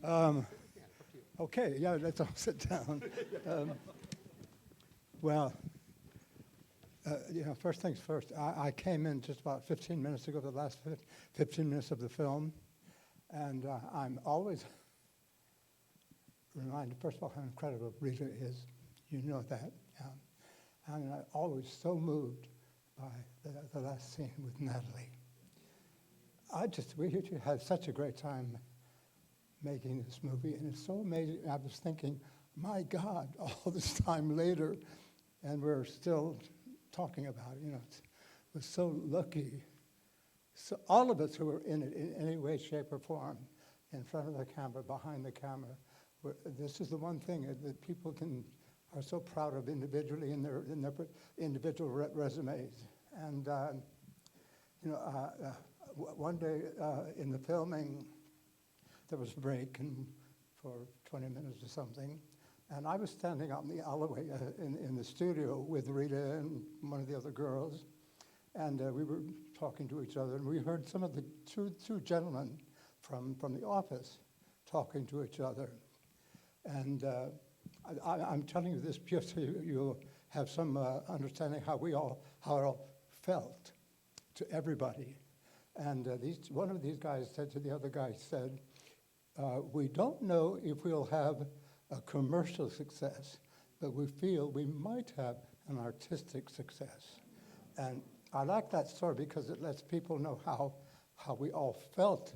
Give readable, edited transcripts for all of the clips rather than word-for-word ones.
Um, okay, yeah, let's all sit down. Um, well, first things first. I came in just about 15 minutes ago, the last 15 minutes of the film, and I'm always reminded, first of all, how incredible Rita is. You know that. And I'm always so moved by the last scene with Natalie. We had such a great time making this movie, and it's so amazing. I was thinking, my God, all this time later, and we're still talking about it. We're so lucky. So all of us who were in it in any way, shape, or form, in front of the camera, behind the camera, this is the one thing that people are so proud of individually in their individual resumes. And one day in the filming, there was a break for 20 minutes or something, and I was standing out in the alleyway in the studio with Rita and one of the other girls, and we were talking to each other, and we heard some of the two gentlemen from the office talking to each other. And I'm telling you this just so you'll have some understanding how it all felt to everybody. And one of these guys said to the other guy, we don't know if we'll have a commercial success, but we feel we might have an artistic success. And I like that story because it lets people know how we all felt,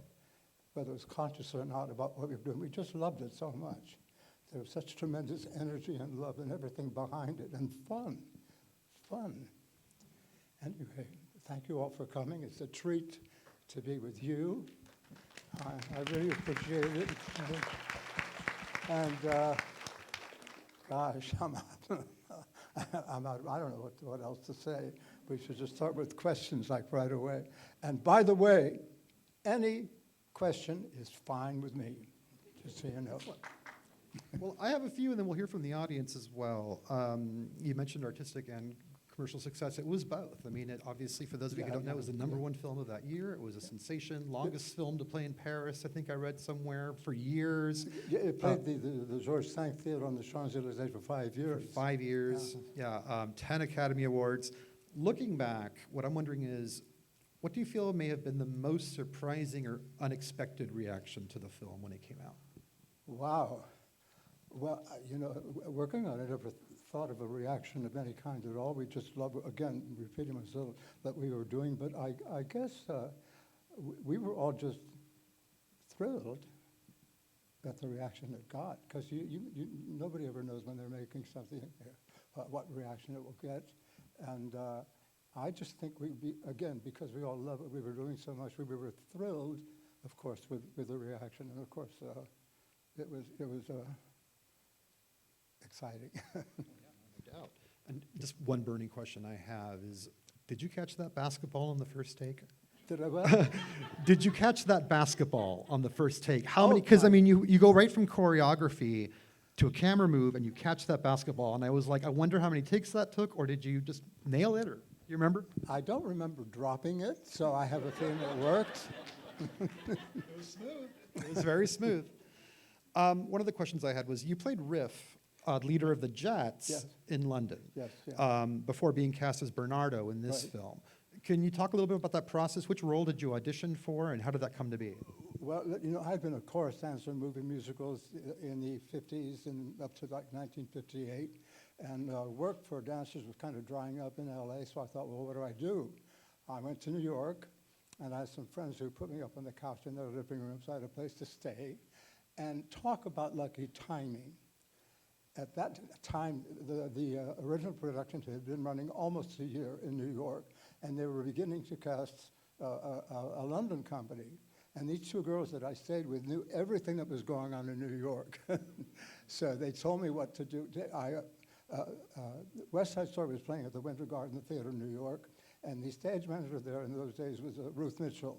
whether it was conscious or not, about what we were doing. We just loved it so much. There was such tremendous energy and love and everything behind it, and fun. Anyway, thank you all for coming. It's a treat to be with you. I really appreciate it. And gosh, I'm out. I don't know what else to say. We should just start with questions like right away. And by the way, any question is fine with me, just so you know. Well, I have a few, and then we'll hear from the audience as well. You mentioned artistic and commercial success. It was both. I mean, it obviously, for those of you who don't know, it was the #1 film of that year. It was a sensation, longest film to play in Paris, I think I read somewhere, for years. Yeah, it played the George Chakiris Theater on the Champs-Élysées for 5 years. For 5 years, yeah, 10 Academy Awards. Looking back, what I'm wondering is, what do you feel may have been the most surprising or unexpected reaction to the film when it came out? Wow. Well, working on it, I never thought of a reaction of any kind at all. We just love, again, repeating myself, that we were doing. But I guess we were all just thrilled at the reaction it got, because nobody ever knows when they're making something what reaction it will get. And I just think because we all love it, we were doing so much, we were thrilled, of course, with the reaction. And of course, it was exciting. No doubt. And just one burning question I have is, did you catch that basketball on the first take? Did I what? Did you catch that basketball on the first take? How many? Because, I mean, you go right from choreography to a camera move, and you catch that basketball, and I was like, I wonder how many takes that took, or did you just nail it, or you remember? I don't remember dropping it, so I have a feeling it worked. It was smooth. It was very smooth. One of the questions I had was, you played Riff, leader of the Jets, Yes. in London, Yes, before being cast as Bernardo in this Right. film. Can you talk a little bit about that process? Which role did you audition for, and how did that come to be? Well, I'd been a chorus dancer in movie musicals in the 50s and up to like 1958, and work for dancers was kind of drying up in LA, so I thought, well, what do I do? I went to New York, and I had some friends who put me up on the couch in their living room, so I had a place to stay. And talk about lucky timing. At that time, the original production had been running almost a year in New York, and they were beginning to cast a London company. And these two girls that I stayed with knew everything that was going on in New York. So they told me what to do. West Side Story was playing at the Winter Garden Theater in New York, and the stage manager there in those days was Ruth Mitchell.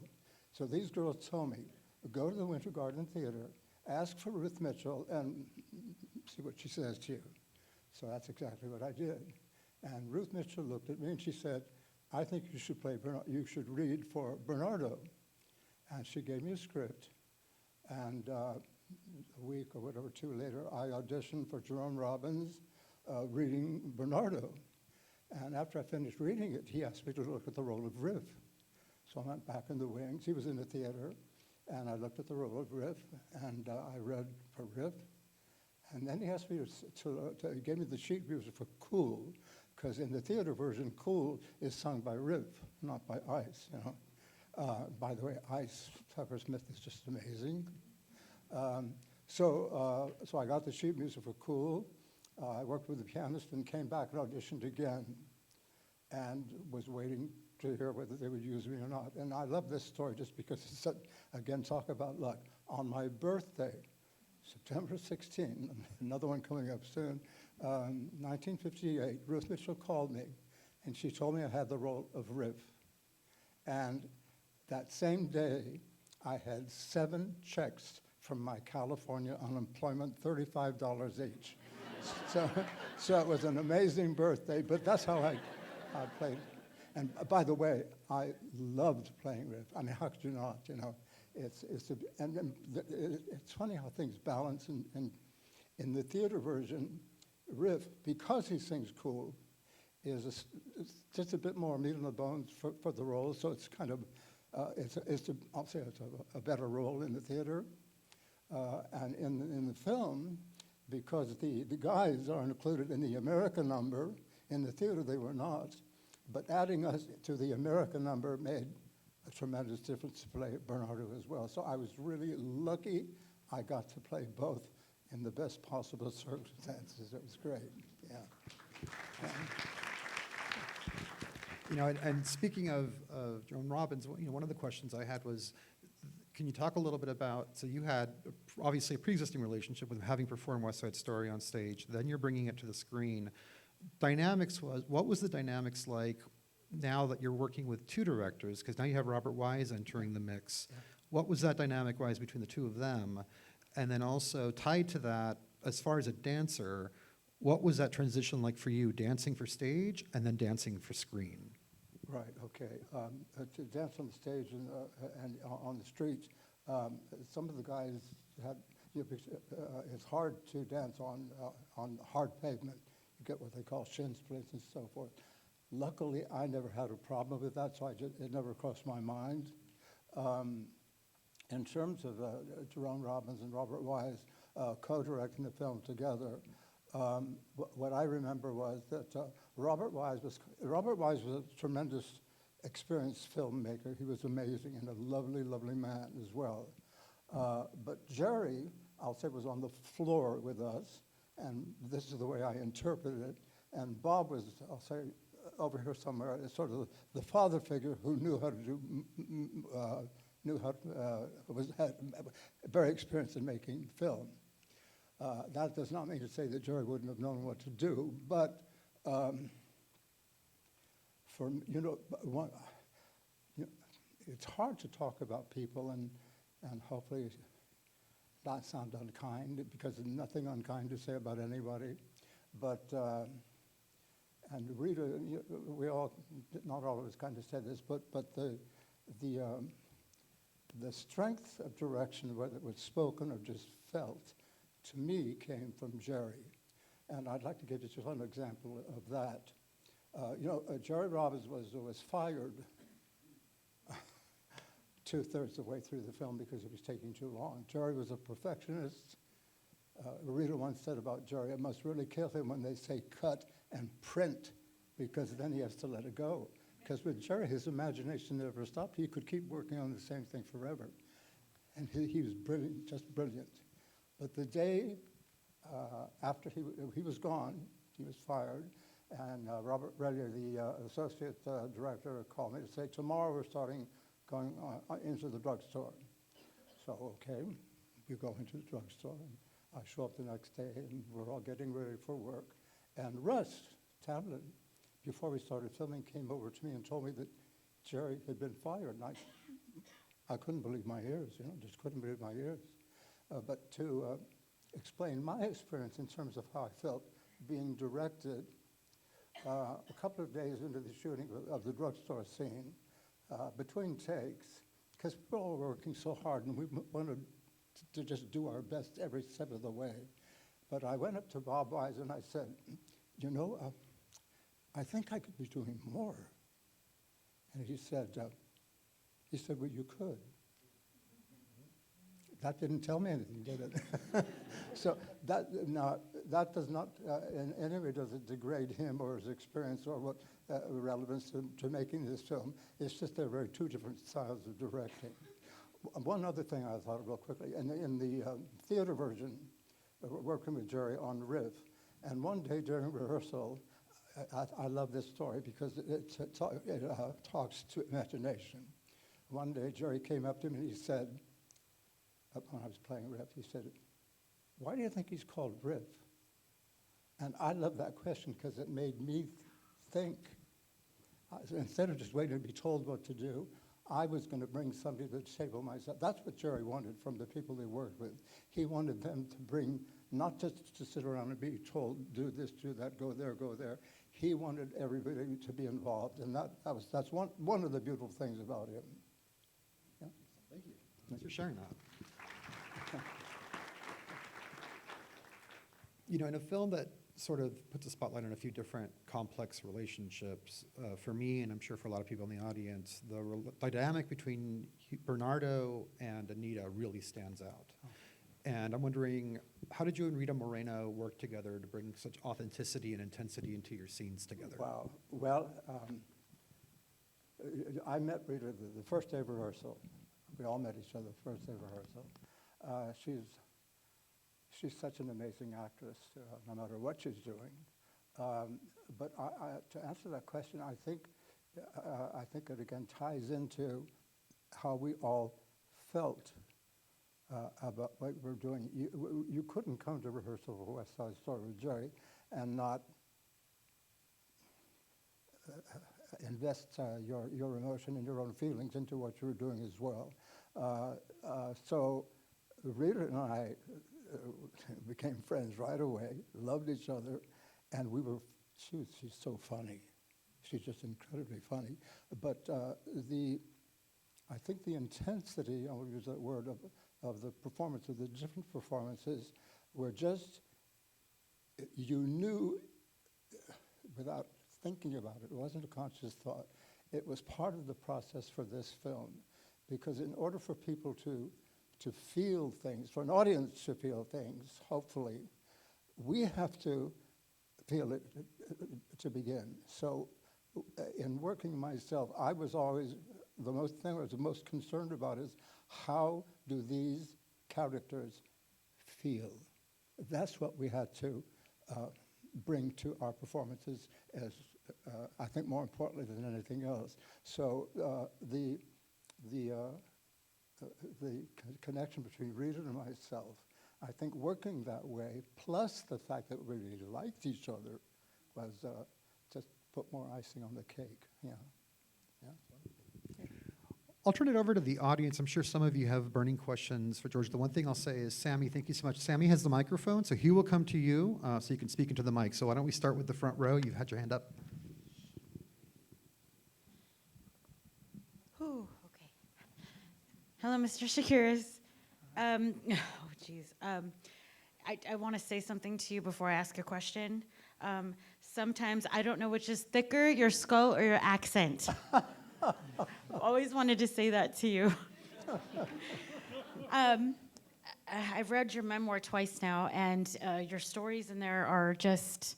So these girls told me, go to the Winter Garden Theater, ask for Ruth Mitchell, and see what she says to you. So that's exactly what I did. And Ruth Mitchell looked at me and she said, I think you should read for Bernardo. And she gave me a script. And a week or whatever, 2 later, I auditioned for Jerome Robbins reading Bernardo. And after I finished reading it, he asked me to look at the role of Riff. So I went back in the wings. He was in the theater, and I looked at the role of Riff, and I read for Riff. And then he asked me to give me the sheet music for Cool, because in the theater version, Cool is sung by Riff, not by Ice, you know. By the way, Ice, Tucker Smith is just amazing. So I got the sheet music for Cool. I worked with the pianist and came back and auditioned again and was waiting to hear whether they would use me or not. And I love this story just because it's, again, talk about luck. On my birthday, September 16, another one coming up soon, 1958, Ruth Mitchell called me, and she told me I had the role of Riff. And that same day, I had 7 checks from my California unemployment, $35 each. So it was an amazing birthday, but that's how I played. And by the way, I loved playing Riff. I mean, how could you not, you know? It's funny how things balance. And in the theater version, Riff, because he sings Cool, it's just a bit more meat on the bones for the role. So it's kind of, I'll say it's a better role in the theater. And in the film, because the guys are included in the American number, in the theater they were not, but adding us to the American number made a tremendous difference to play Bernardo as well. So I was really lucky I got to play both in the best possible circumstances. It was great, yeah. You know, and speaking of Jerome Robbins, you know, one of the questions I had was, can you talk a little bit about, so you had obviously a pre-existing relationship with having performed West Side Story on stage, then you're bringing it to the screen. What was the dynamics like now that you're working with 2 directors, because now you have Robert Wise entering the mix. Yeah. What was that dynamic-wise between the 2 of them? And then also tied to that, as far as a dancer, what was that transition like for you, dancing for stage and then dancing for screen? Right, okay. To dance on the stage and on the streets, some of the guys had, it's hard to dance on hard pavement. You get what they call shin splints and so forth. Luckily, I never had a problem with that, so it never crossed my mind. In terms of Jerome Robbins and Robert Wise co-directing the film together, what I remember was that Robert Wise was a tremendous experienced filmmaker. He was amazing and a lovely, lovely man as well. But Jerry, I'll say, was on the floor with us, and this is the way I interpreted it. And Bob was, I'll say, over here somewhere, sort of the father figure who knew how to do, had very experienced in making film. That does not mean to say that Jerry wouldn't have known what to do, but it's hard to talk about people and hopefully not sound unkind, because there's nothing unkind to say about anybody. But and Rita, we all, not all of us kind of said this, but the strength of direction, whether it was spoken or just felt, to me came from Jerry. And I'd like to give you just one example of that. Jerry Robbins was fired 2/3 the way through the film because it was taking too long. Jerry was a perfectionist. Rita once said about Jerry, it must really kill him when they say cut and print, because then he has to let it go. Because with Jerry, his imagination never stopped. He could keep working on the same thing forever. And he was brilliant, just brilliant. But the day after he was gone, he was fired, and Robert Rellier, the associate director, called me to say, tomorrow we're going into the drugstore. So, okay, we go into the drugstore, and I show up the next day, and we're all getting ready for work. And Russ Tamlin, before we started filming, came over to me and told me that Jerry had been fired. And I couldn't believe my ears, just couldn't believe my ears. But to explain my experience in terms of how I felt being directed, a couple of days into the shooting of the drugstore scene, between takes, because we're all working so hard and we wanted to just do our best every step of the way. But I went up to Bob Wise and I said, you know, I think I could be doing more. And he said, well, you could. That didn't tell me anything, did it? So that does not in any way does it degrade him or his experience or what relevance to making this film. It's just they're very two different styles of directing. One other thing I thought of real quickly, in the theater version, working with Jerry on riff, and one day during rehearsal, I love this story because it talks to imagination. One day Jerry came up to me and he said, when I was playing riff, he said, why do you think he's called Riff? And I love that question because it made me think. Instead of just waiting to be told what to do, I was going to bring somebody to the table myself. That's what Jerry wanted from the people he worked with. He wanted them to bring, not just to sit around and be told, do this, do that, go there, go there. He wanted everybody to be involved, and that's one of the beautiful things about him. Yeah? Thank you. Thanks for sharing that. You know, in a film that sort of puts a spotlight on a few different complex relationships, for me, and I'm sure for a lot of people in the audience, the dynamic between Bernardo and Anita really stands out. Oh. And I'm wondering, how did you and Rita Moreno work together to bring such authenticity and intensity into your scenes together? Wow. Well, I met Rita the first day of rehearsal. We all met each other the first day of rehearsal. She's such an amazing actress, no matter what she's doing. But to answer that question, I think it again ties into how we all felt about what we're doing. You couldn't come to rehearsal for West Side Story with Jerry and not invest your emotion and your own feelings into what you were doing as well. So Rita and I became friends right away, loved each other, and she's so funny. She's just incredibly funny. But I think the intensity, I will use that word, of the performance, of the different performances, were just, you knew without thinking about it wasn't a conscious thought. It was part of the process for this film, because in order for people to feel things, for an audience to feel things, hopefully, we have to feel it to begin. So in working myself, I was always, the most thing I was most concerned about is how do these characters feel? That's what we had to bring to our performances as, I think more importantly than anything else. So the connection between Rita and myself, I think working that way, plus the fact that we really liked each other, was just put more icing on the cake. Yeah. I'll turn it over to the audience. I'm sure some of you have burning questions for George. The one thing I'll say is, Sammy, thank you so much. Sammy has the microphone, so he will come to you so you can speak into the mic. So why don't we start with the front row? You've had your hand up. Ooh, okay. Hello, Mr. Chakiris. I want to say something to you before I ask a question. Sometimes I don't know which is thicker, your skull or your accent. I've always wanted to say that to you. I've read your memoir twice now, and your stories in there are just,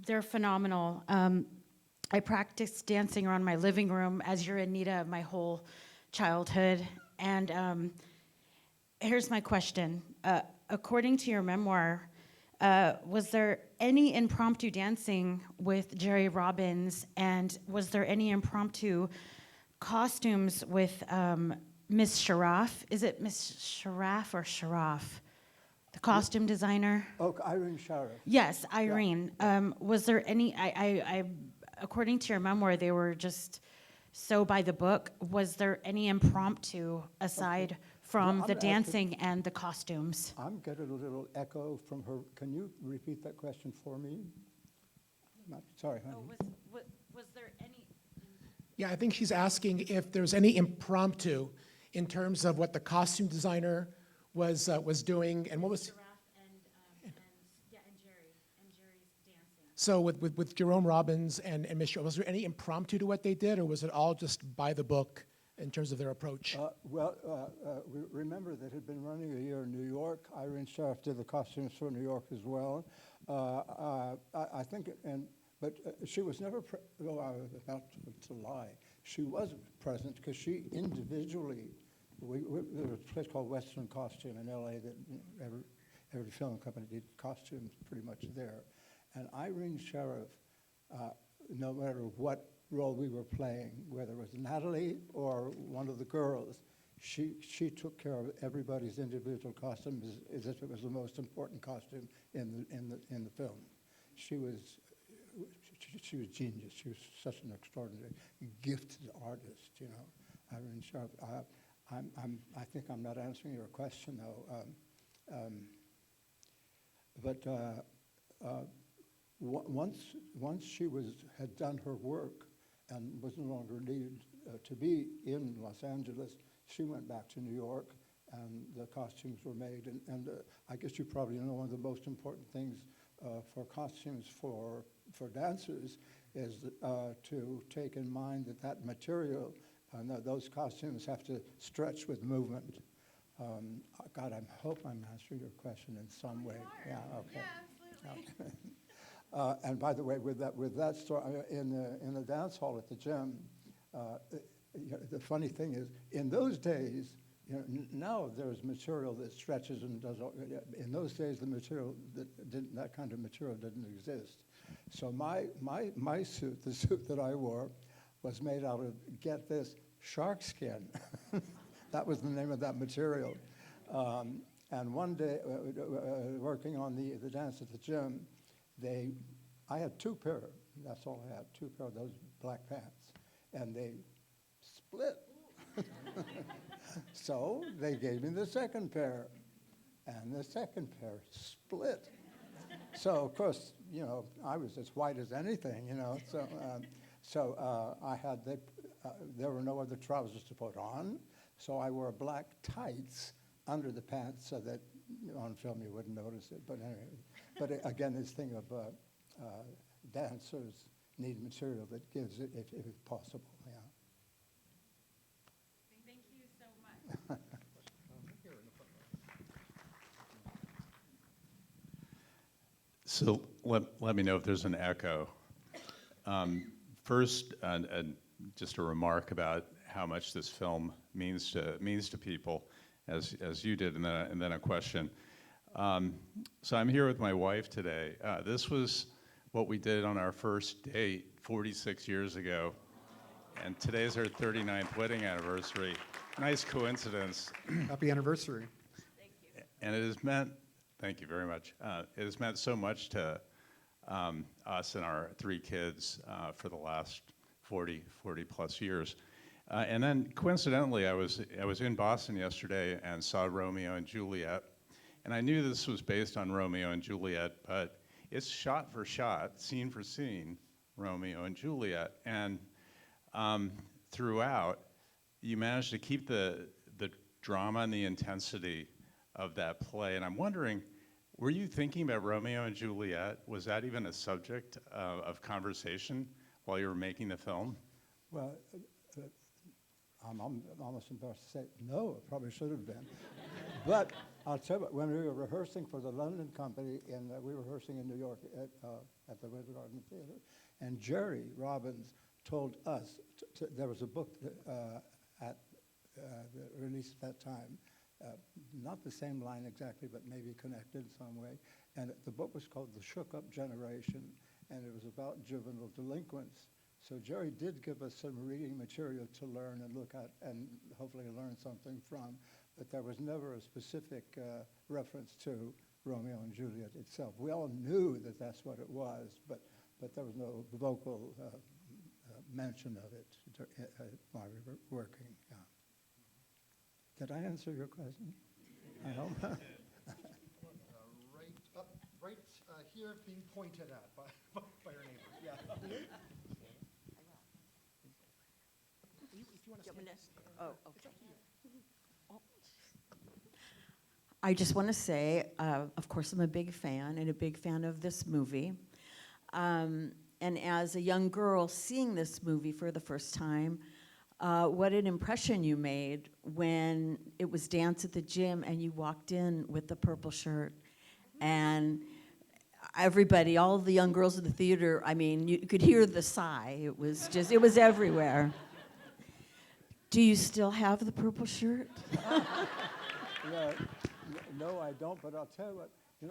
they're phenomenal. I practiced dancing around my living room as your Anita my whole childhood. And here's my question. According to your memoir, was there any impromptu dancing with Jerry Robbins, and was there any impromptu costumes with Miss Sharaf? Is it Miss Sharaf or Sharaf? The costume designer? Oh, Irene Sharaf. Yes, Irene. Yeah. Was there any, according to your memoir, they were just so by the book. Was there any impromptu aside from the dancing and the costumes? I'm getting a little echo from her. Can you repeat that question for me? Sorry, honey. Was there any? Yeah, I think she's asking if there's any impromptu in terms of what the costume designer was doing, and what was. So with Jerome Robbins and Mr. Was there any impromptu to what they did, or was it all just by the book in terms of their approach? We remember that it had been running a year in New York. Irene Sheriff did the costumes for New York as well. I think, but she was never, I was about to lie. She was present because she individually, there was a place called Western Costume in LA that every film company did costumes pretty much there. And Irene Sheriff, no matter what role we were playing, whether it was Natalie or one of the girls, she took care of everybody's individual costume as if it was the most important costume in the film. She was genius. She was such an extraordinary, gifted artist. You know, Irene Sheriff. I think I'm not answering your question though. Once she had done her work and was no longer needed to be in Los Angeles, she went back to New York, and the costumes were made. And I guess you probably know one of the most important things for costumes for dancers is to take in mind that material and those costumes have to stretch with movement. God, I hope I'm answering your question in some way. Yeah. Okay. Yeah, absolutely. Okay. And by the way, with that story in the dance hall at the gym, the funny thing is, in those days, you know, now there's material that stretches and does. In those days, that kind of material didn't exist. So my suit, the suit that I wore, was made out of, get this, shark skin. That was the name of that material. And one day, working on the dance at the gym, I had two pair, that's all I had, two pair of those black pants, and they split. So they gave me the second pair, and the second pair split. So of course, you know, I was as white as anything, you know. So there were no other trousers to put on, so I wore black tights under the pants so that on film you wouldn't notice it. But anyway, but again, this thing of dancers need material that gives it, if it's possible. Yeah. Thank you so much. So let me know if there's an echo. First, just a remark about how much this film means to people, as you did, and then a question. So I'm here with my wife today. This was what we did on our first date 46 years ago, and today's our 39th wedding anniversary. Nice coincidence. Happy anniversary. Thank you. And it has meant, thank you very much, it has meant so much to us and our three kids for the last 40 plus years. And then coincidentally, I was in Boston yesterday and saw Romeo and Juliet. And I knew this was based on Romeo and Juliet, but it's shot for shot, scene for scene, Romeo and Juliet. And throughout, you managed to keep the drama and the intensity of that play. And I'm wondering, were you thinking about Romeo and Juliet? Was that even a subject of conversation while you were making the film? Well, I'm almost embarrassed to say no. It probably should have been. But I'll tell you what, when we were rehearsing for the London company, and we were rehearsing in New York at the Winter Garden Theater, and Jerry Robbins told us, there was a book that released at that time, not the same line exactly, but maybe connected in some way, and the book was called The Shook Up Generation, and it was about juvenile delinquents. So Jerry did give us some reading material to learn and look at and hopefully learn something from, but there was never a specific reference to Romeo and Juliet itself. We all knew that that's what it was, but there was no vocal mention of it while we were working. Yeah. Did I answer your question? I hope. Right here, being pointed at by your neighbor. Yeah. Do you want to stand? Oh, okay. I just want to say, of course, I'm a big fan and a big fan of this movie. And as a young girl seeing this movie for the first time, what an impression you made when it was dance at the gym and you walked in with the purple shirt. And everybody, all the young girls in the theater, I mean, you could hear the sigh. It was just, it was everywhere. Do you still have the purple shirt? Yeah, no, I don't, but I'll tell you what,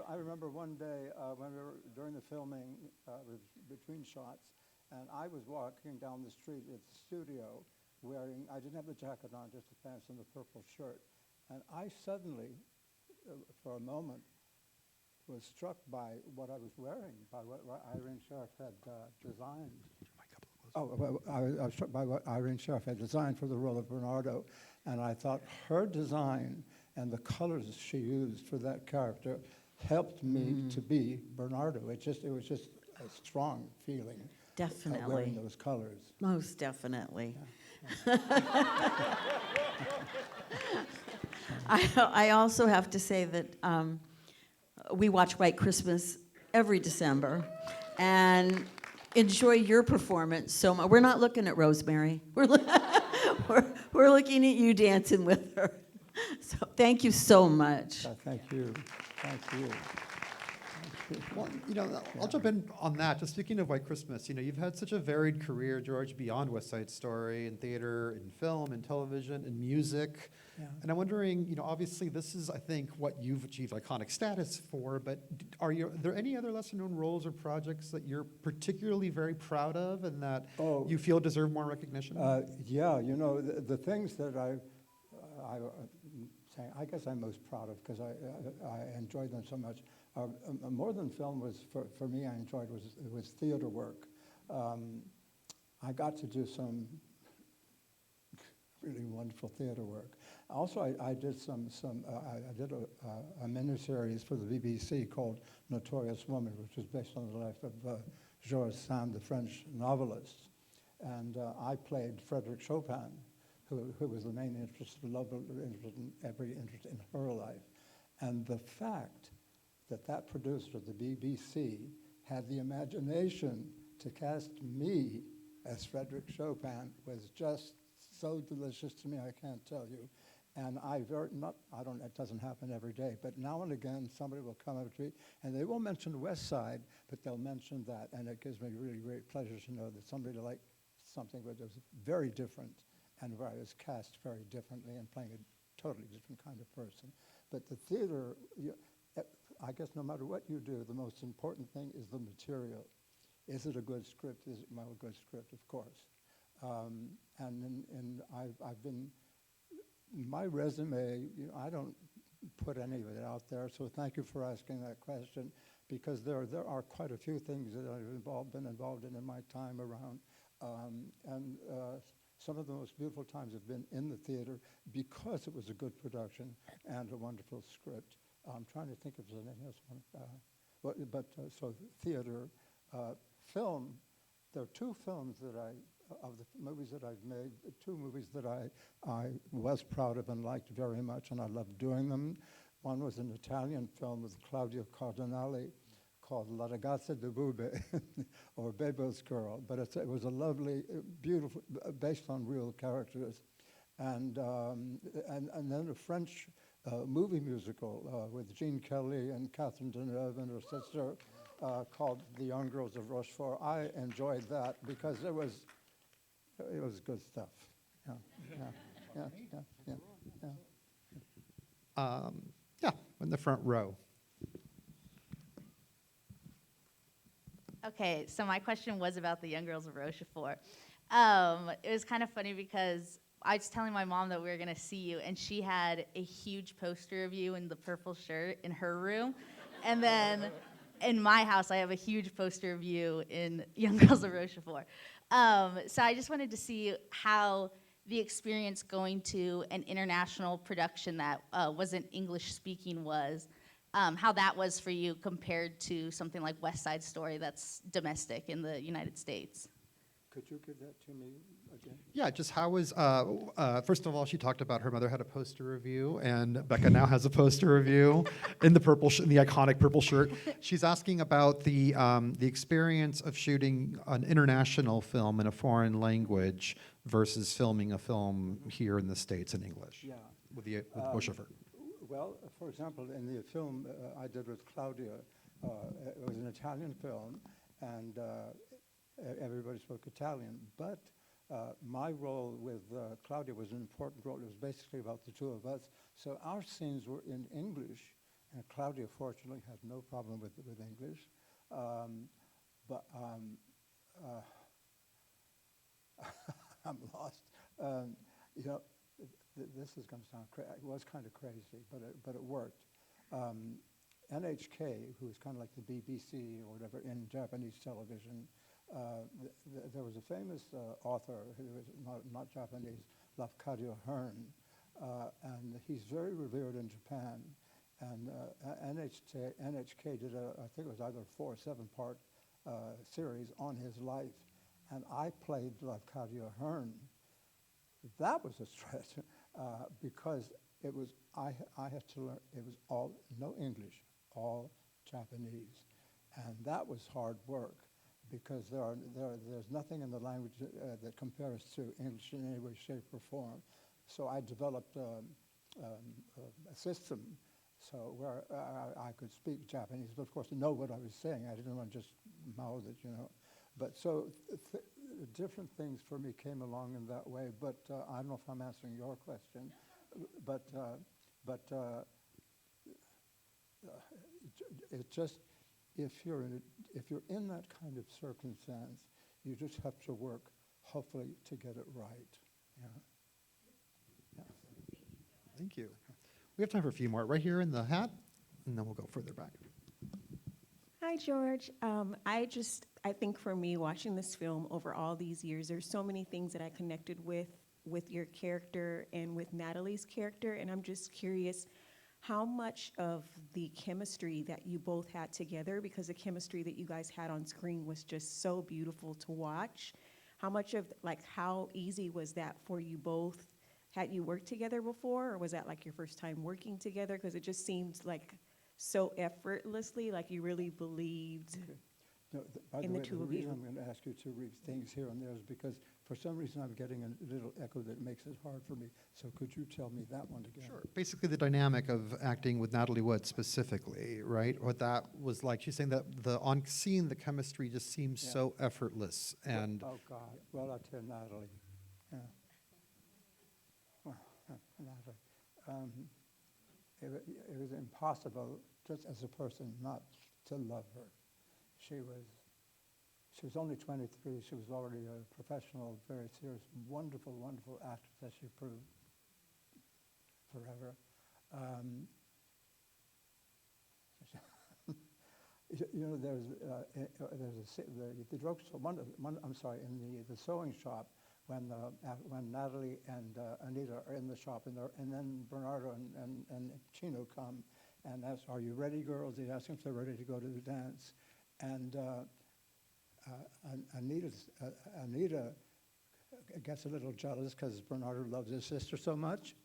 I remember one day when we were during the filming, between shots, and I was walking down the street at the studio wearing, I didn't have the jacket on, just the pants and the purple shirt, and I suddenly, for a moment, was struck by what I was wearing, by what Irene Sheriff had designed. Well, I was struck by what Irene Sheriff had designed for the role of Bernardo, and I thought her design and the colors she used for that character helped me to be Bernardo. It was just a strong feeling. Definitely. Wearing those colors. Most definitely. Yeah. I also have to say that we watch White Christmas every December and enjoy your performance so much. We're not looking at Rosemary. We're looking at you dancing with her. So thank you so much. Thank you. Thank you. Well, I'll jump in on that. Just speaking of White Christmas, you've had such a varied career, George, beyond West Side Story, in theater, in film, in television, in music. Yeah. And I'm wondering, obviously this is, I think, what you've achieved iconic status for, but are there any other lesser-known roles or projects that you're particularly very proud of and that you feel deserve more recognition? Yeah, the things that I guess I'm most proud of because I enjoyed them so much. More than film was, for me, I enjoyed was theater work. I got to do some really wonderful theater work. Also, I did I did a miniseries for the BBC called Notorious Woman, which was based on the life of George Sand, the French novelist. And I played Frédéric Chopin, who was the main interest in every interest in her life. And the fact that producer, the BBC, had the imagination to cast me as Frédéric Chopin was just so delicious to me, I can't tell you. And it doesn't happen every day, but now and again somebody will come up to me and they won't mention West Side, but they'll mention that, and it gives me really great pleasure to know that somebody liked something that was very different and where I was cast very differently and playing a totally different kind of person. But the theater, I guess no matter what you do, the most important thing is the material. Is it a good script? Is it a good script? Of course. And I've been, my resume, I don't put any of it out there, so thank you for asking that question, because there are quite a few things that I've been involved in my time around. Some of the most beautiful times have been in the theater because it was a good production and a wonderful script. I'm trying to think if there's anything else. So theater, film, there are two films of the movies that I've made, two movies that I was proud of and liked very much, and I loved doing them. One was an Italian film with Claudio Cardinale called La Ragazza di Bube, or Bebe's Girl, but it was a lovely, beautiful, based on real characters. And then a French movie musical with Jean Kelly and Catherine Deneuve and her sister called The Young Girls of Rochefort. I enjoyed that because it was good stuff. Yeah, in the front row. Okay, so my question was about the Young Girls of Rochefort. It was kind of funny because I was telling my mom that we were going to see you, and she had a huge poster of you in the purple shirt in her room. And then in my house, I have a huge poster of you in Young Girls of Rochefort. So I just wanted to see how the experience going to an international production that wasn't English-speaking was, how that was for you compared to something like West Side Story that's domestic in the United States. Could you give that to me again. Yeah, just how was, first of all, she talked about her mother had a poster review, and Becca now has a poster review in the in the iconic purple shirt. She's asking about the experience of shooting an international film in a foreign language versus filming a film here in the States in English. Yeah. With voiceover. Well, for example, in the film I did with Claudia, it was an Italian film, and everybody spoke Italian. But my role with Claudia was an important role. It was basically about the two of us. So our scenes were in English, and Claudia fortunately had no problem with English. I'm lost. You know, this is going to sound crazy. It was kind of crazy, but it worked. NHK, who's kind of like the BBC or whatever in Japanese television, there was a famous author who was not Japanese, Lafcadio Hearn, and he's very revered in Japan. And NHK did I think it was either a 4 or 7-part series on his life, and I played Lafcadio Hearn. That was a stretch because it was I had to learn. It was all no English, all Japanese, and that was hard work because there's nothing in the language that compares to English in any way, shape, or form. So I developed a system so where I could speak Japanese, but of course know what I was saying. I didn't want to just mouth it, you know. But so different things for me came along in that way. But I don't know if I'm answering your question. But it just if you're in that kind of circumstance, you just have to work, hopefully, to get it right. Yeah. Yeah. Thank you. We have time for a few more. Right here in the hat, and then we'll go further back. Hi, George. I think for me, watching this film over all these years, there's so many things that I connected with your character and with Natalie's character, and I'm just curious how much of the chemistry that you both had together, because the chemistry that you guys had on screen was just so beautiful to watch, how much of, like, how easy was that for you both? Had you worked together before, or was that like your first time working together? Because it just seems like so effortlessly, like you really believed. Okay. No, by in the the way, two the of reason you. I'm going to ask you to read things here and there is because for some reason I'm getting a little echo that makes it hard for me. So could you tell me that one again? Sure. Basically, the dynamic of acting with Natalie Wood specifically, right? What that was like. She's saying that on scene, the chemistry just seems Yeah. so effortless. And Oh, God. Well, I'll tell Natalie. Yeah. Well, Natalie. It was impossible, just as a person, not to love her. She was only 23. She was already a professional, very serious, wonderful, wonderful actress, as she proved forever. You know, there's the drugstore. I'm sorry, in the sewing shop when Natalie and Anita are in the shop, and then Bernardo and Chino come and ask, "Are you ready, girls?" They ask them if they're ready to go to the dance, and Anita gets a little jealous because Bernardo loves his sister so much.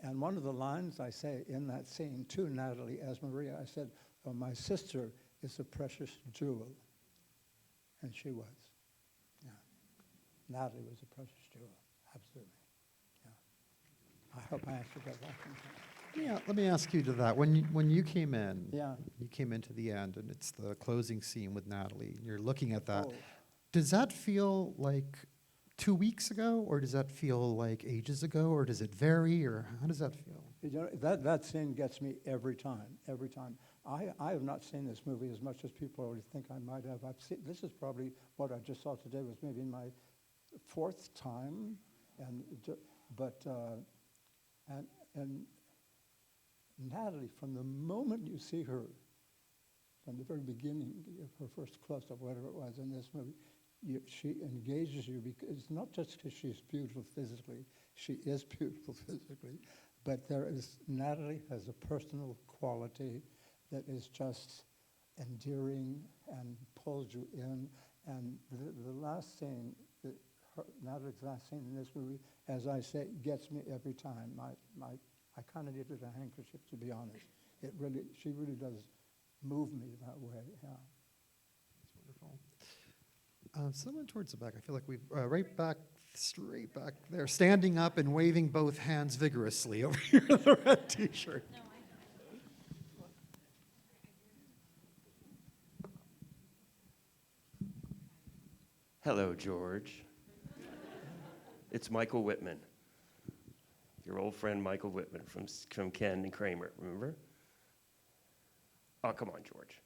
And one of the lines I say in that scene to Natalie as Maria, I said, "Oh, my sister is a precious jewel." And she was. Yeah. Natalie was a precious jewel. Absolutely. Yeah. I hope I answered that question. yeah, let me ask you to that. When you came in, Yeah. you came into the end, and it's the closing scene with Natalie, and you're looking at that. Oh. Does that feel like 2 weeks ago, or does that feel like ages ago, or does it vary, or how does that feel? You know, that scene gets me every time, every time. I have not seen this movie as much as people already think I might have. This is probably what I just saw today was maybe my 4th time, and Natalie, from the moment you see her, from the very beginning, her first close-up, whatever it was in this movie, she engages you because it's not just because she's beautiful physically. She is beautiful physically, but Natalie has a personal quality that is just endearing and pulls you in. And the last scene, Natalie's last scene in this movie, as I say, gets me every time. I kind of needed a handkerchief, to be honest. She really does move me that way, yeah. That's wonderful. Someone towards the back. I feel like we've right back, straight back there, standing up and waving both hands vigorously over here in the red T-shirt. Hello, George. It's Michael Whitman, your old friend Michael Whitman from Ken and Kramer, remember? Oh, come on, George.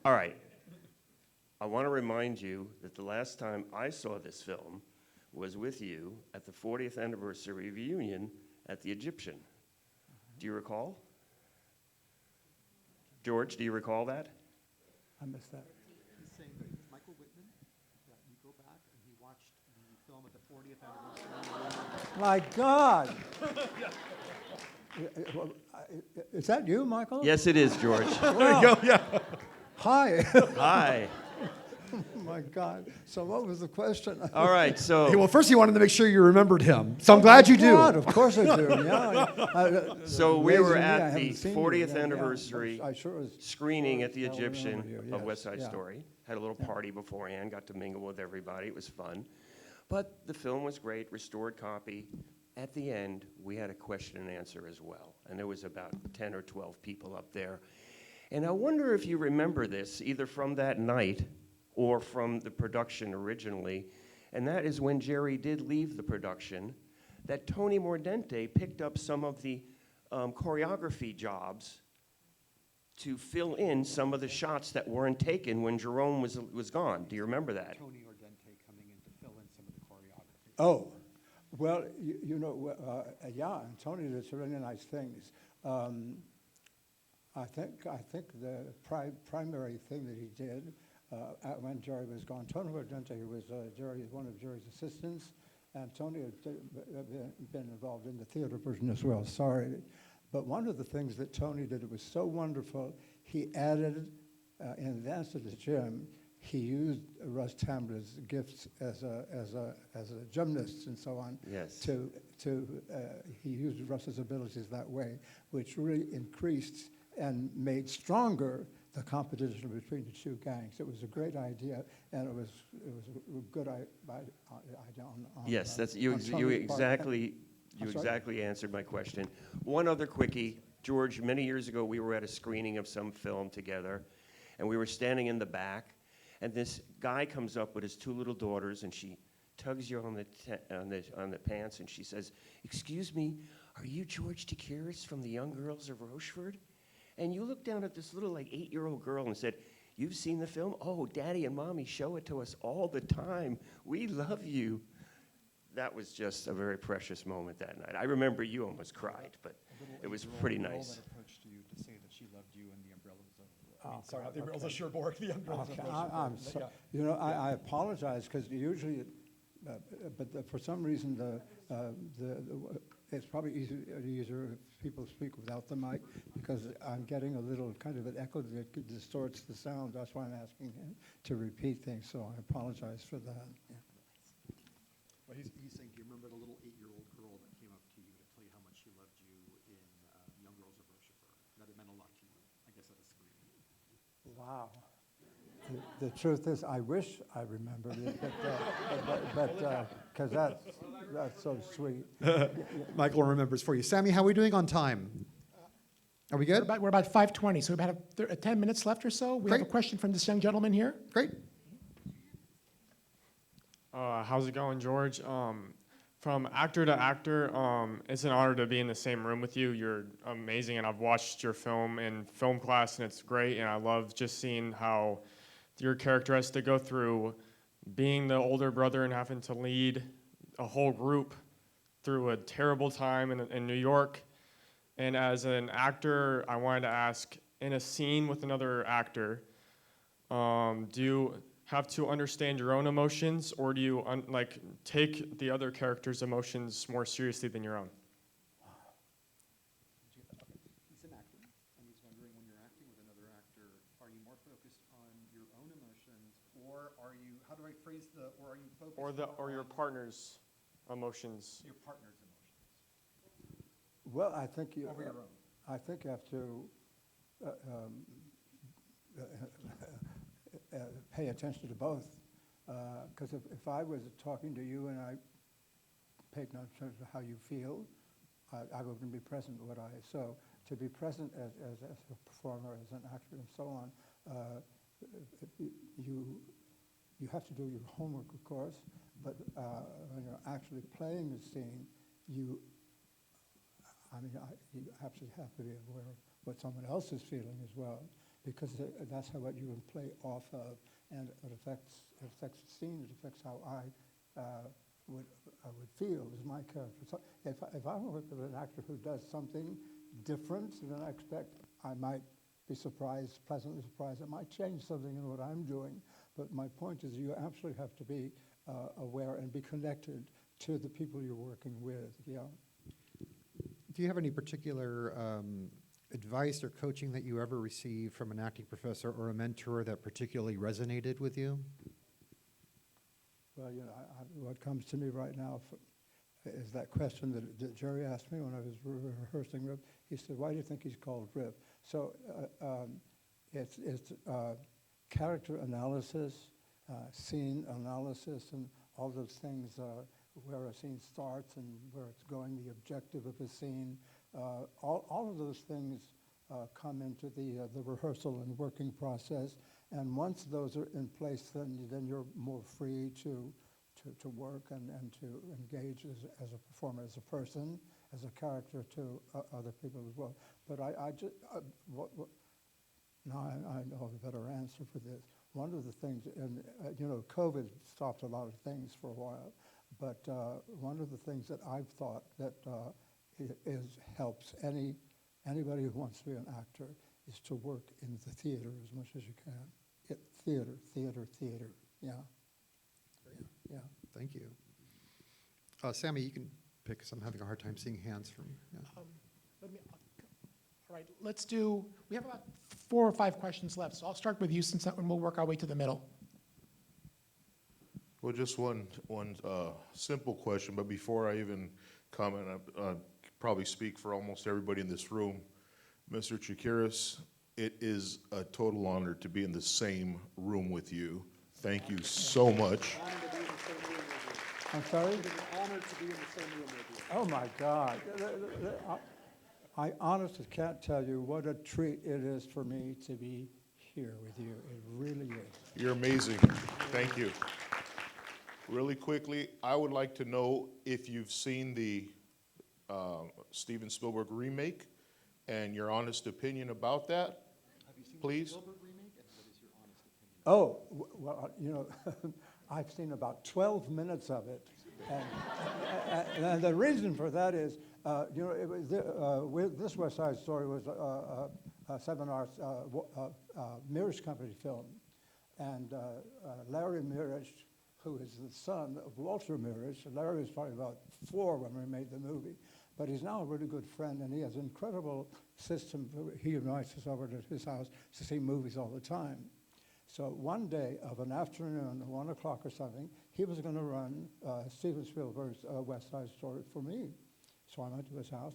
All right. I want to remind you that the last time I saw this film was with you at the 40th anniversary reunion at the Egyptian. Do you recall? George, do you recall that? I missed that. He's saying that Michael Whitman, that you go back and he watched the film at the 40th anniversary. My God! Is that you, Michael? Yes, it is, George. There you go, yeah. Hi. Hi. Oh, my God. So what was the question? All right, so... Hey, well, first you wanted to make sure you remembered him, so I'm glad you do. God, of course I do, yeah. So we were amazing me, I at the haven't seen you 40th yet, anniversary I sure was. screening at the I'll remember Egyptian you, of yes, West Side yeah. Story. Had a little Yeah. party beforehand, got to mingle with everybody. It was fun. But the film was great, restored copy. At the end, we had a question and answer as well. And there was about 10 or 12 people up there. And I wonder if you remember this, either from that night or from the production originally. And that is when Jerry did leave the production, that Tony Mordente picked up some of the choreography jobs to fill in some of the shots that weren't taken when Jerome was gone. Do you remember that? Tony Ordente coming in to fill in some of the choreography. Oh, well, you know, yeah, and Tony did some really nice things. I think the primary thing that he did when Jerry was gone, Tony Mordente was one of Jerry's assistants, and Tony had been involved in the theater version as well, sorry. But one of the things that Tony did, it was so wonderful, he added, in Dance to the Gym, he used Russ Tamblyn's gifts as a gymnast and so on. Yes. He used Russ's abilities that way, which really increased and made stronger the competition between the two gangs. It was a great idea, and it was a good idea on Yes, that's on you Tony's part. exactly answered my question. One other quickie, George. Many years ago, we were at a screening of some film together, and we were standing in the back, and this guy comes up with his two little daughters, and she tugs you on the pants, and she says, "Excuse me, are you George Chakiris from the Young Girls of Rochefort?" And you looked down at this little 8-year-old girl and said, "You've seen the film? Oh, Daddy and Mommy show it to us all the time. We love you." That was just a very precious moment that night. I remember you almost cried, but it was pretty nice. That approached you to say that she loved you and the umbrellas of, sorry, not the umbrellas of Cherbourg, the umbrellas Okay, of I'm Rochefort. so, you know, I apologize because usually, for some reason, it's probably easier if people speak without the mic because I'm getting a little kind of an echo that distorts the sound. That's why I'm asking him to repeat things. So I apologize for that. Yeah. Well, he's saying, do you remember the little 8-year-old girl that came up to you to tell you how much she loved you in Young Girls of Rochefort? That it meant a lot to you, I guess, at a screening. Wow. The truth is, I wish I remembered it, but because that's so sweet. Michael remembers for you. Sammy, how are we doing on time? Are we good? We're about 5:20, so we have 10 minutes left or so. We have a Great. question from this young gentleman here. Great. How's it going, George? From actor to actor, it's an honor to be in the same room with you. You're amazing, and I've watched your film in film class, and it's great, and I love just seeing how your character has to go through being the older brother and having to lead a whole group through a terrible time in New York. And as an actor, I wanted to ask, in a scene with another actor, do you have to understand your own emotions, or do you take the other character's emotions more seriously than your own? He's an actor, and he's wondering when you're acting with another actor, are you more focused on your own emotions, or are you, how do I phrase or are you or your partner's emotions? Your partner's emotions. Well, I think you. Over your own. I think you have to pay attention to both. Because if I was talking to you and I paid no attention to how you feel, I wouldn't be present, would I? So to be present as a performer, as an actor, and so on, you have to do your homework, of course. But when you're actually playing the scene, you absolutely have to be aware of what someone else is feeling as well, because that's how what you would play off of, and it affects the scene. It affects how I would feel as my character. So if I work with an actor who does something different than I expect, I might be surprised, pleasantly surprised. It might change something in what I'm doing. But my point is, you absolutely have to be aware and be connected to the people you're working with. Yeah. Do you have any particular advice or coaching that you ever received from an acting professor or a mentor that particularly resonated with you? Well, what comes to me right now is that question that Jerry asked me when I was rehearsing Rip. He said, "Why do you think he's called Rip?" So it's character analysis, scene analysis, and all those things, where a scene starts and where it's going, the objective of a scene. All of those things come into the rehearsal and working process. And once those are in place, then you're more free to work and to engage as a performer, as a person, as a character to other people as well. But I know the better answer for this. One of the things, and COVID stopped a lot of things for a while, but one of the things that I've thought that helps anybody who wants to be an actor is to work in the theater as much as you can. Theater. Yeah. Yeah. Thank you. Sammy, you can pick, because I'm having a hard time seeing hands from. Yeah. All right, we have about 4 or 5 questions left, so I'll start with you, and we'll work our way to the middle. Well, just one simple question, but before I even comment, I probably speak for almost everybody in this room. Mr. Chakiris, it is a total honor to be in the same room with you. Thank you so much. I'm sorry? It's an honor to be in the same room with you. Oh, my God. I honestly can't tell you what a treat it is for me to be here with you. It really is. You're amazing. Thank you. Really quickly, I would like to know if you've seen the Steven Spielberg remake and your honest opinion about that, please. Have you seen the Spielberg remake, and what is your honest opinion? Oh, well, I've seen about 12 minutes of it. And the reason for that is, it was this West Side Story was a 7 Arts Mirrors Company film. And Larry Mirage, who is the son of Walter Mirage, Larry was probably about 4 when we made the movie, but he's now a really good friend, and he has an incredible system. He invites us over to his house to see movies all the time. So one day of an afternoon, 1 o'clock or something, he was going to run Steven Spielberg's West Side Story for me. So I went to his house,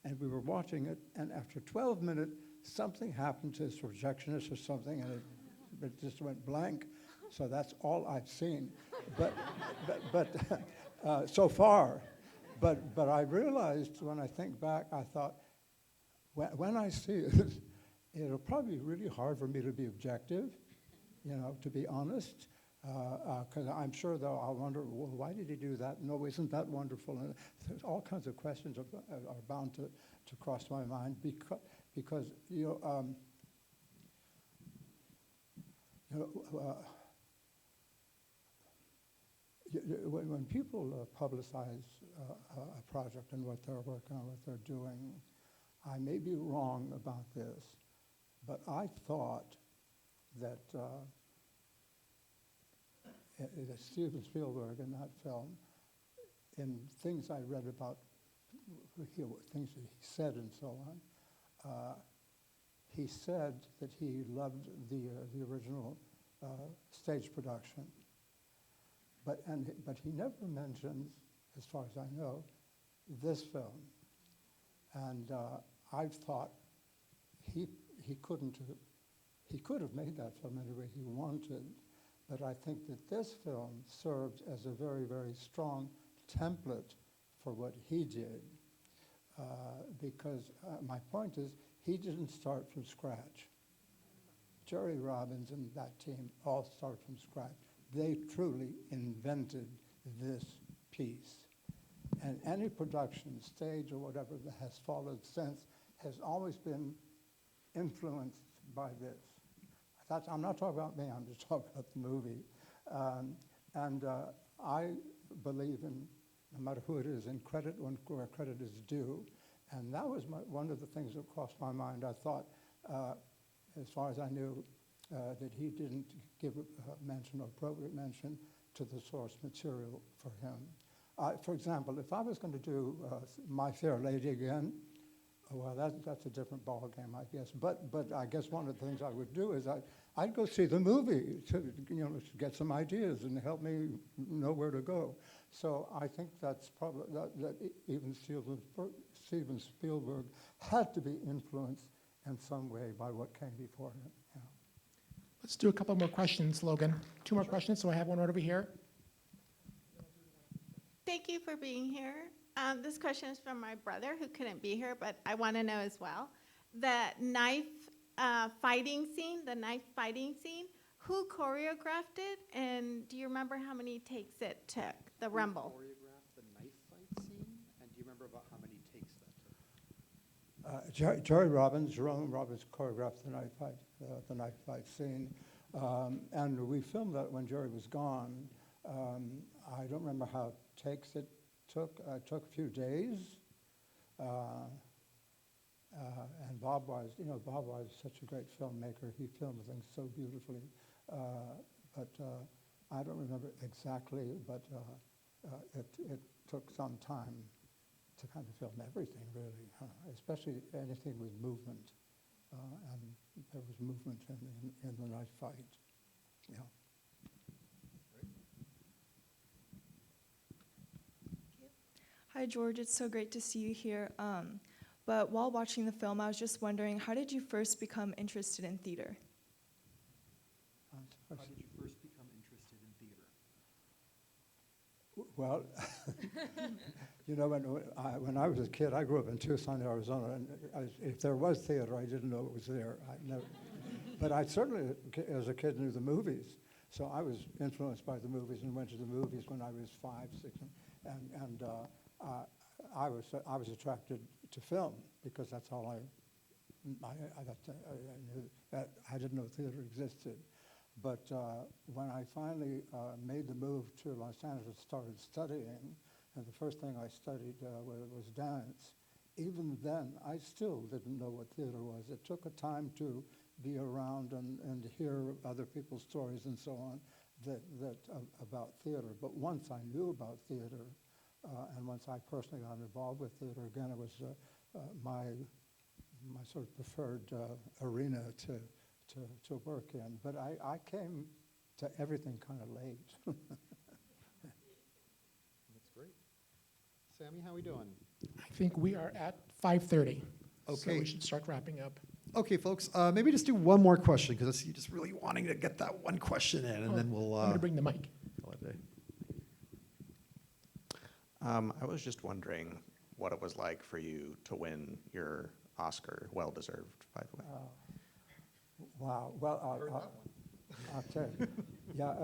and we were watching it, and after 12 minutes, something happened to his projectionist or something, and it just went blank. So that's all I've seen, but so far. But I realized when I think back, I thought, when I see it, it'll probably be really hard for me to be objective, to be honest, because I'm sure I'll wonder, well, why did he do that? No, isn't that wonderful? And there's all kinds of questions are bound to cross my mind because when people publicize a project and what they're working on, what they're doing, I may be wrong about this, but I thought that Steven Spielberg in that film, in things I read about, things that he said and so on, he said that he loved the original stage production. but he never mentions, as far as I know, this film. And I've thought he could have made that film any way he wanted, but I think that this film served as a very, very strong template for what he did, because my point is, he didn't start from scratch. Jerry Robbins and that team all start from scratch. They truly invented this piece. And any production, stage or whatever, that has followed since has always been influenced by this. I'm not talking about me, I'm just talking about the movie. I believe in, no matter who it is, in credit where credit is due. And that was one of the things that crossed my mind. I thought, as far as I knew, that he didn't give a mention or appropriate mention to the source material for him. For example, if I was going to do My Fair Lady again, well, that's a different ballgame, I guess. But I guess one of the things I would do is I'd go see the movie to get some ideas and help me know where to go. So I think that's probably that even Steven Spielberg had to be influenced in some way by what came before him. Yeah. Let's do a couple more questions, Logan. 2 more questions, so I have one right over here. Thank you for being here. This question is from my brother who couldn't be here, but I want to know as well. The knife fighting scene, who choreographed it? And do you remember how many takes it took, the rumble? Who choreographed the knife fight scene? And do you remember about how many takes that took? Jerome Robbins choreographed the knife fight scene. And we filmed that when Jerry was gone. I don't remember how takes it took. It took a few days. And Bob Wise is such a great filmmaker. He filmed things so beautifully. But I don't remember exactly, but it took some time to kind of film everything, really, especially anything with movement. And there was movement in the knife fight. Yeah. Hi, George. It's so great to see you here. But while watching the film, I was just wondering, how did you first become interested in theater? How did you first become interested in theater? Well, when I was a kid, I grew up in Tucson, Arizona, and if there was theater, I didn't know it was there. But I certainly, as a kid, knew the movies. So I was influenced by the movies and went to the movies when I was 5, 6, and I was attracted to film because that's all I knew. That I didn't know theater existed. But when I finally made the move to Los Angeles, started studying, and the first thing I studied was dance. Even then, I still didn't know what theater was. It took a time to be around and hear other people's stories and so on about theater. But once I knew about theater, and once I personally got involved with theater, again, it was my sort of preferred arena to work in. But I came to everything kind of late. That's great. Sammy, how are we doing? I think we are at 5:30. So Okay. we should start wrapping up. Okay, folks, maybe just do one more question, because I see you just really wanting to get that one question in, and then we'll... I'm going to bring the mic. call it a day. I was just wondering what it was like for you to win your Oscar, well-deserved, by the way. Wow. Well, I'll tell you. Yeah,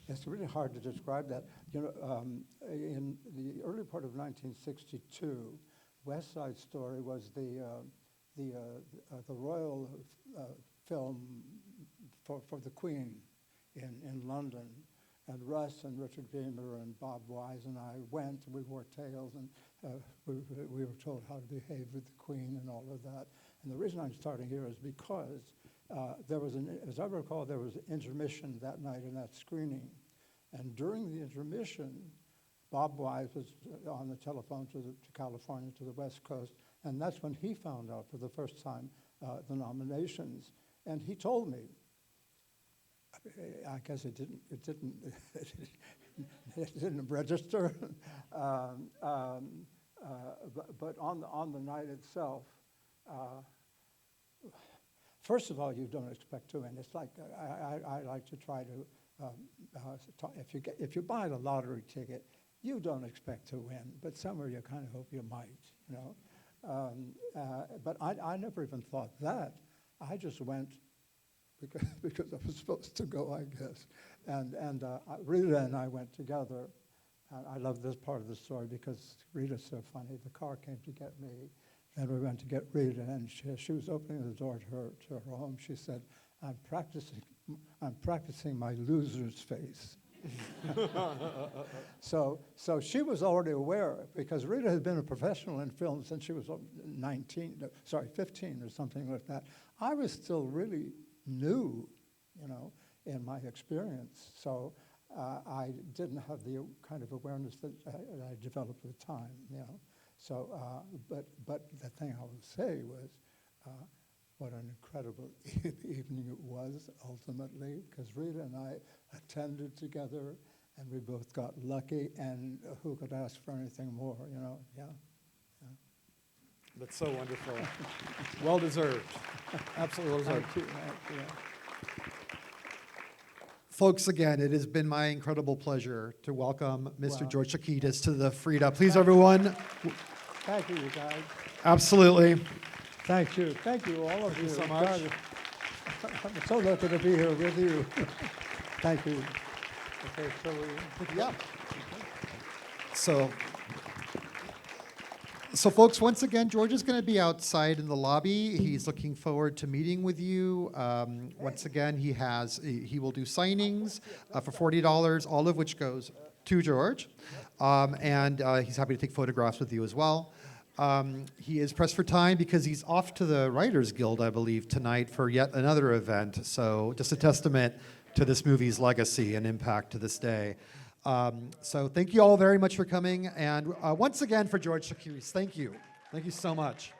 it's really hard to describe that. In the early part of 1962, West Side Story was the royal film for the Queen in London. And Russ and Richard Beamer and Bob Wise and I went. We wore tails, and we were told how to behave with the Queen and all of that. And the reason I'm starting here is because there was as I recall, there was an intermission that night in that screening. And during the intermission, Bob Wise was on the telephone to California, to the West Coast, and that's when he found out for the first time the nominations. And he told me, I guess it didn't it didn't register. But on the night itself, first of all, you don't expect to win. It's like I like to try to if you buy the lottery ticket, you don't expect to win, but somewhere you kind of hope you might, you know. But I never even thought that. I just went because I was supposed to go, I guess. And Rita and I went together. I love this part of the story because Rita's so funny. The car came to get me, and we went to get Rita, and she was opening the door to her home. She said, I'm practicing my loser's face. So she was already aware, because Rita had been a professional in film since she was 15 or something like that. I was still really new, you know, in my experience. So I didn't have the kind of awareness that I developed with time, you know. So, but the thing I would say was, what an incredible evening it was, ultimately, because Rita and I attended together, and we both got lucky, and who could ask for anything more, you know? Yeah. That's so wonderful. Well deserved. Absolutely well deserved. Thank you. Folks, again, it has been my incredible pleasure to welcome Mr. Wow. George Chakiris to the Frida. Please, everyone. Thank you, you guys. Absolutely. Thank you, all of you. so much. God, I'm so lucky to be here with you. Thank you. Okay, so Yeah. So folks, once again, George is going to be outside in the lobby. He's looking forward to meeting with you. Once again, he will do signings for $40, all of which goes to George. And he's happy to take photographs with you as well. He is pressed for time because he's off to the Writers Guild, I believe, tonight for yet another event. So just a testament to this movie's legacy and impact to this day. So thank you all very much for coming. And once again, for George Chakiris, thank you. Thank you so much.